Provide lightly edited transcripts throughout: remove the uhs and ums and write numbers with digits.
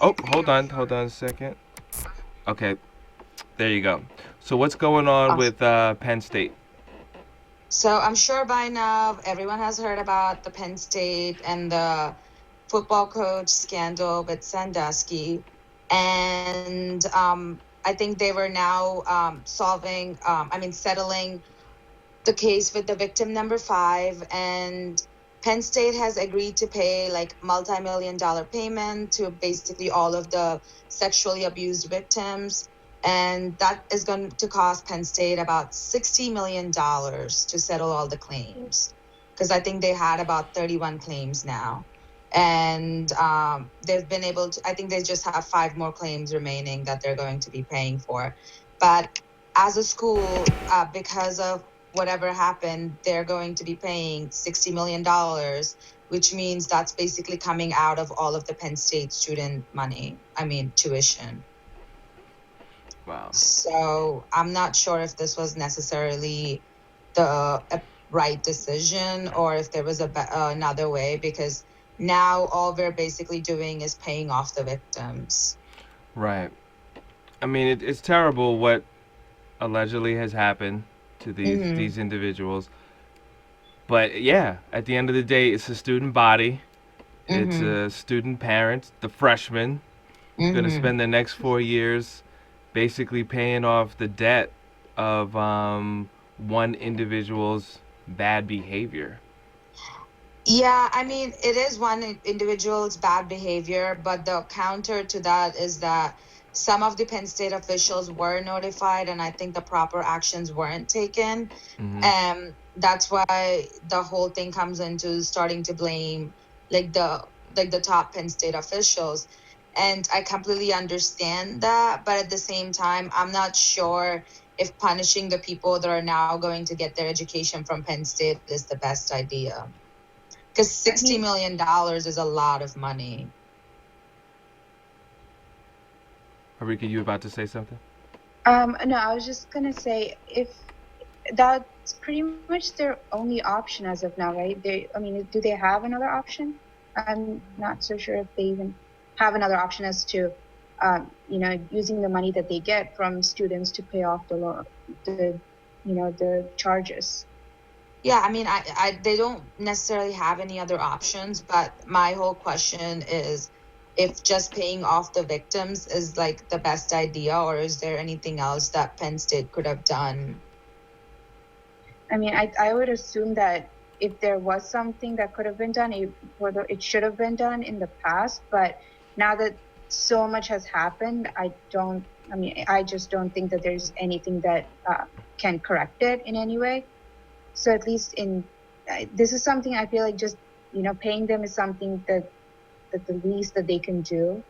Oh, hold on a second. Okay, there you go. So what's going on with Penn State? So I'm sure by now everyone has heard about the Penn State and the football coach scandal with Sandusky. And I think they were now settling the case with the victim number five. And Penn State has agreed to pay like multi-million dollar payment to basically all of the sexually abused victims. And that is going to cost Penn State about $60 million to settle all the claims. Because I think they had about 31 claims now. And they've been able to, I think they just have five more claims remaining that they're going to be paying for. But as a school, because of whatever happened, they're going to be paying $60 million, which means that's basically coming out of all of the Penn State student money. I mean, tuition. Wow. So I'm not sure if this was necessarily the right decision or if there was another way, because now all we're basically doing is paying off the victims. Right. I mean, it's terrible what allegedly has happened to Mm-hmm. these individuals. But yeah, at the end of the day, it's a student body. It's Mm-hmm. a student parent, the freshman, going to Mm-hmm. spend the next 4 years basically paying off the debt of one individual's bad behavior. Yeah, I mean, it is one individual's bad behavior, but the counter to that is that some of the Penn State officials were notified, and I think the proper actions weren't taken. Hmm. That's why the whole thing comes into starting to blame like the top Penn State officials. And I completely understand that, but at the same time, I'm not sure if punishing the people that are now going to get their education from Penn State is the best idea, because I $60 mean, million is a lot of money. Harika, you about to say something? no, I was just gonna say if that's pretty much their only option as of now, right? I mean, do they have another option? I'm not so sure if they even have another option as to, using the money that they get from students to pay off the loan, the charges. Yeah, I mean, they don't necessarily have any other options, but my whole question is if just paying off the victims is like the best idea, or is there anything else that Penn State could have done? I mean, I would assume that if there was something that could have been done, whether it should have been done in the past, but now that so much has happened, I mean, I just don't think that there's anything that can correct it in any way. So at least this is something I feel like just, paying them is something that the least that they can do.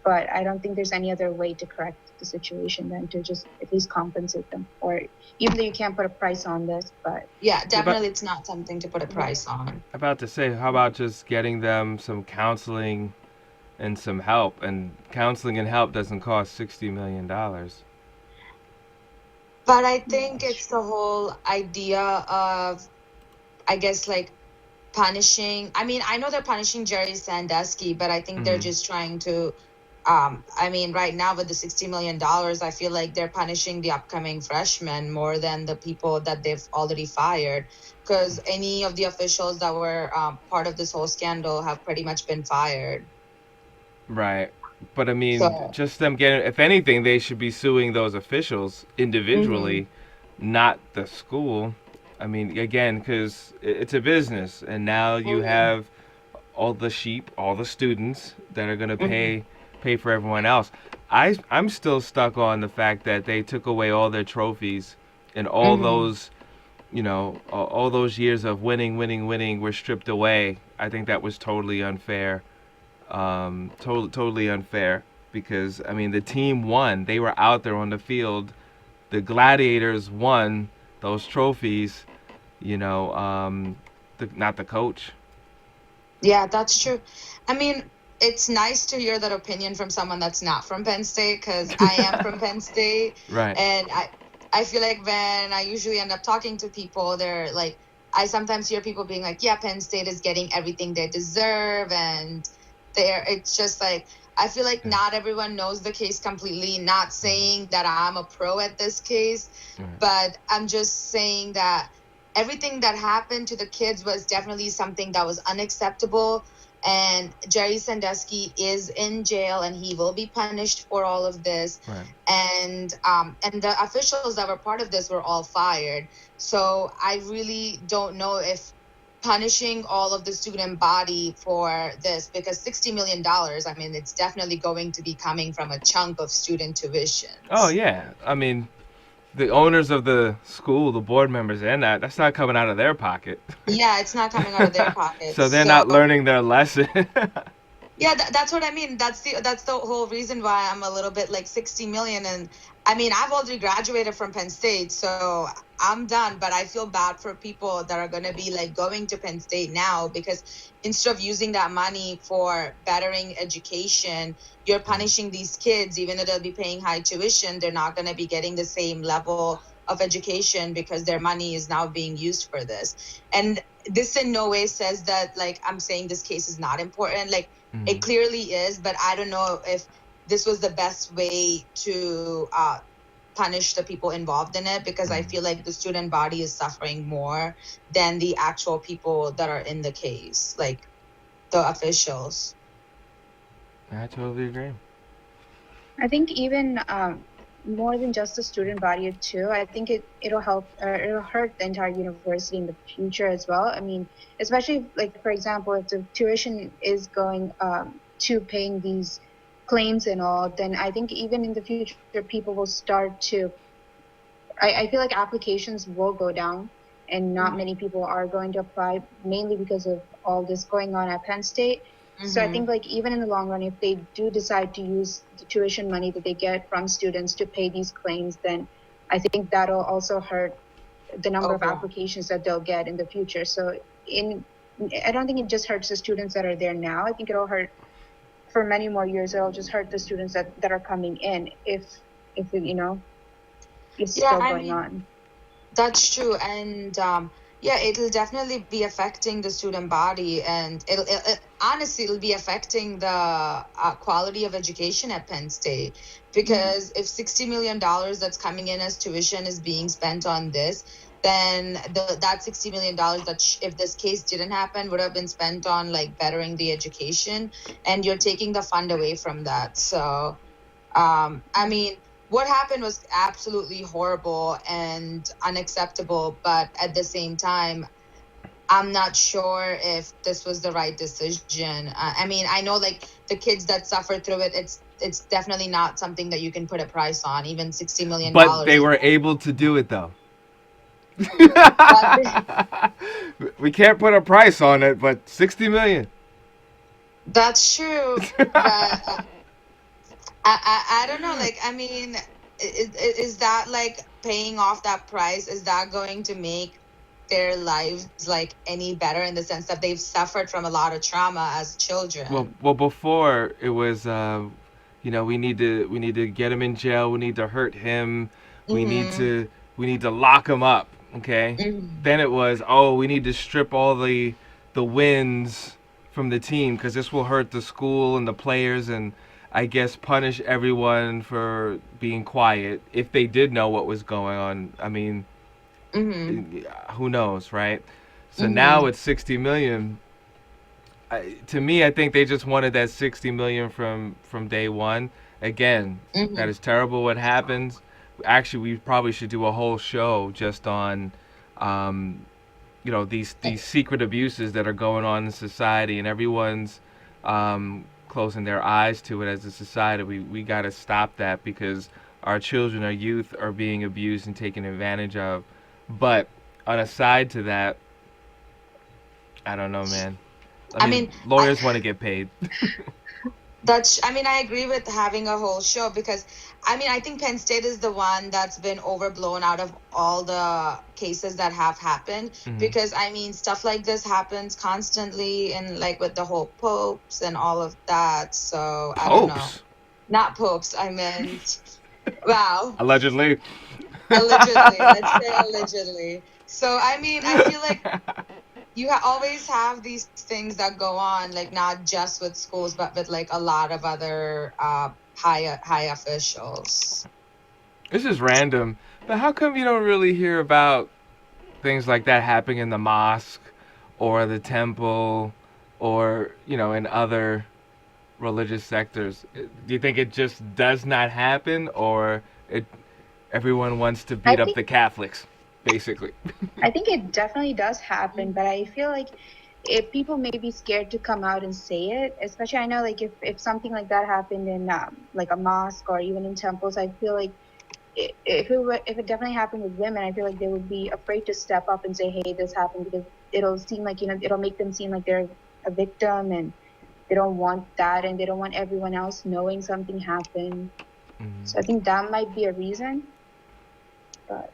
But I don't think there's any other way to correct the situation than to just at least compensate them. Or even though you can't put a price on this, but Yeah, Yeah, but definitely it's not something to put a yeah. price on. about to say, how about just getting them some counseling and some help? And counseling and help doesn't cost $60 million. But I Yeah, think that's it's the true. whole idea of, I guess, like punishing. I mean, I know they're punishing Jerry Sandusky, but I think they're Hmm. just trying to I mean, right now with the $60 million, I feel like they're punishing the upcoming freshmen more than the people that they've already fired, because any of the officials that were part of this whole scandal have pretty much been fired. Right. But I mean, So just them getting, if anything, they should be suing those officials mhm, individually, not the school. I mean, again, because it's a business, and now you mhm, have all the sheep, all the students that are gonna mhm, pay for everyone else. I'm still stuck on the fact that they took away all their trophies and all mhm. those, all those years of winning, winning, winning were stripped away. I think that was totally unfair. Totally unfair because I mean the team won. They were out there on the field. The Gladiators won those trophies. You know, not the coach. Yeah, that's true. I mean, it's nice to hear that opinion from someone that's not from Penn State, because I am from Penn State. Right. And I feel like when I usually end up talking to people, they're like, I sometimes hear people being like, yeah, Penn State is getting everything they deserve. And it's just like, I feel like Yeah. not everyone knows the case completely. Not saying that I'm a pro at this case, Right. but I'm just saying that everything that happened to the kids was definitely something that was unacceptable. And Jerry Sandusky is in jail, and he will be punished for all of this. Right. And the officials that were part of this were all fired. So I really don't know if punishing all of the student body for this, because $60 million, I mean, it's definitely going to be coming from a chunk of student Oh tuitions. yeah. I mean, the owners of the school, the board members, and that's not coming out of their pocket. Yeah, it's not coming out of their pockets. So they're So not learning their lesson. yeah, that's what I mean. That's the whole reason why I'm a little bit like 60 million. And I mean, I've already graduated from Penn State, so I'm done. But I feel bad for people that are going to be like going to Penn State now, because instead of using that money for bettering education, you're punishing these kids. Even though they'll be paying high tuition, they're not going to be getting the same level of education because their money is now being used for this. And this in no way says that like I'm saying this case is not important. Like, it Mhm. clearly is, but I don't know if this was the best way to punish the people involved in it, because I Mhm. feel like the student body is suffering more than the actual people that are in the case, like the officials. I totally agree. I think even more than just the student body too. I think it'll help, it'll hurt the entire university in the future as well. I mean, especially if, like for example, if the tuition is going to paying these claims and all, then I think even in the future people will start to. I feel like applications will go down, and not Mm-hmm. many people are going to apply, mainly because of all this going on at Penn State. So I Mm-hmm. think like even in the long run, if they do decide to use the tuition money that they get from students to pay these claims, then I think that'll also hurt the number of Overall. applications that they'll get in the future. So in I don't think it just hurts the students that are there now. I think it'll hurt for many more years. It'll just hurt the students that are coming in if it, is Yeah, still I going mean, on. that's true. And yeah, it'll definitely be affecting the student body, and honestly, it'll be affecting the quality of education at Penn State. Mm. Because if $60 million that's coming in as tuition is being spent on this, then that $60 million that if this case didn't happen would have been spent on like bettering the education, and you're taking the fund away from that. So I mean, what happened was absolutely horrible and unacceptable, but at the same time, I'm not sure if this was the right decision. I mean, I know like the kids that suffer through it, it's definitely not something that you can put a price on. Even $60 million But they dollars. were able to do it though. But We can't put a price on it, but 60 million. that's true. But I don't know. Like, I mean, is that like paying off that price? Is that going to make their lives like any better, in the sense that they've suffered from a lot of trauma as children? Well, before it was, we need to get him in jail. We need to hurt him. We need Mm-hmm. to we need to lock him up. Okay. Mm-hmm. Then it was, oh, we need to strip all the wins from the team because this will hurt the school and the players, and I guess punish everyone for being quiet if they did know what was going on. I mean, Mm-hmm. who knows, right? So now Mm-hmm. it's 60 million. To me, I think they just wanted that 60 million from day one. Again, that Mm-hmm. is terrible. What happens? Actually, we probably should do a whole show just on, um, these secret abuses that are going on in society, and everyone's closing their eyes to it as a society. We got to stop that because our children, our youth, are being abused and taken advantage of. But on a side to that, I don't know, man. I I mean, mean, lawyers want to get paid. I mean, I agree with having a whole show, because I mean, I think Penn State is the one that's been overblown out of all the cases that have happened. Hmm. Because I mean, stuff like this happens constantly, and like with the whole popes and all of that. So I don't know. Popes, Not popes, I meant, wow, allegedly. allegedly. Let's say allegedly. So I mean, I feel like always have these things that go on, like not just with schools, but with like a lot of other high officials. This is random, but how come you don't really hear about things like that happening in the mosque or the temple or, in other religious sectors? Do you think it just does not happen, or everyone wants to I beat up think the Catholics, basically? I think it definitely does happen, but I feel like if people may be scared to come out and say it, especially I know like if something like that happened in like a mosque or even in temples, I feel like if it definitely happened with women, I feel like they would be afraid to step up and say, "Hey, this happened," because it'll seem like it'll make them seem like they're a victim, and they don't want that, and they don't want everyone else knowing something happened. Mm. So I think that might be a reason, but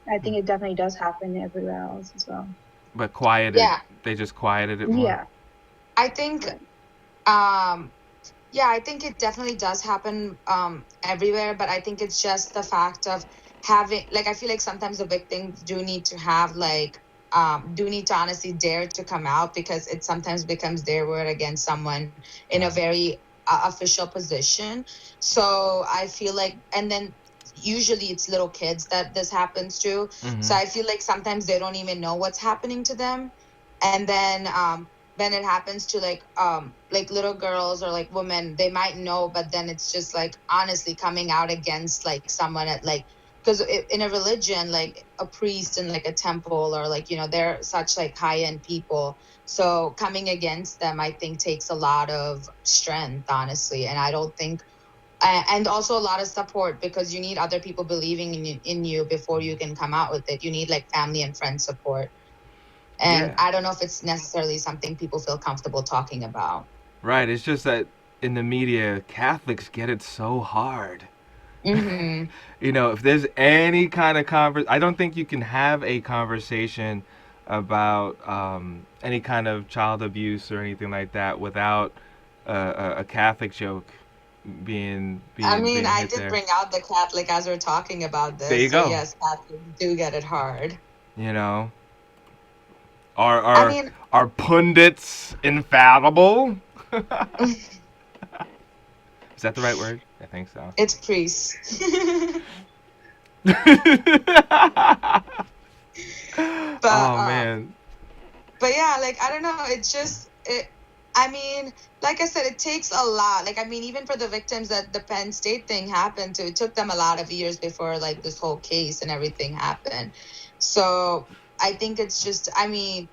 I think it definitely does happen everywhere else as well. But quieted. Yeah, They just quieted it more. Yeah, I think right. um yeah, I think it definitely does happen everywhere, but I think it's just the fact of having, like, I feel like sometimes the victims do need to have like do need to honestly dare to come out, because it sometimes becomes their word against someone in a Right. very official position. So I feel like, and then usually it's little kids that this happens to. So Mm-hmm. I feel like sometimes they don't even know what's happening to them. And then when it happens to like little girls or like women, they might know, but then it's just like honestly coming out against like someone at like, because in a religion, like a priest in like a temple, or like, they're such like high end people, so coming against them, I think, takes a lot of strength, honestly. And I don't think and also a lot of support, because you need other people believing in you before you can come out with it. You need like family and friend support, and Yeah. I don't know if it's necessarily something people feel comfortable talking about. Right. It's just that in the media, Catholics get it so hard. Mm-hmm. If there's any kind of I don't think you can have a conversation about any kind of child abuse or anything like that without a Catholic joke being I being mean, being I hit did there. bring out the Catholic as we're talking about There you this. So go. yes, Catholics do get it hard. You know, are I are mean, are pundits infallible? Is that the right word? I think so. it's priests. but Oh um man. but yeah, like I don't know, it's just it. I mean, like I said, it takes a lot. Like, I mean, even for the victims that the Penn State thing happened to, it took them a lot of years before like this whole case and everything happened. So I think it's just, I mean,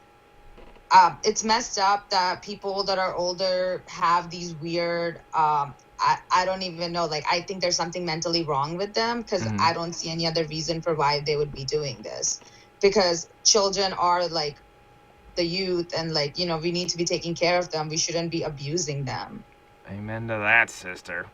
it's messed up that people that are older have these weird I don't even know, like I think there's something mentally wrong with them, because Hmm. I don't see any other reason for why they would be doing this, because children are like the youth, and like we need to be taking care of them. We shouldn't be abusing them. Amen to that, sister.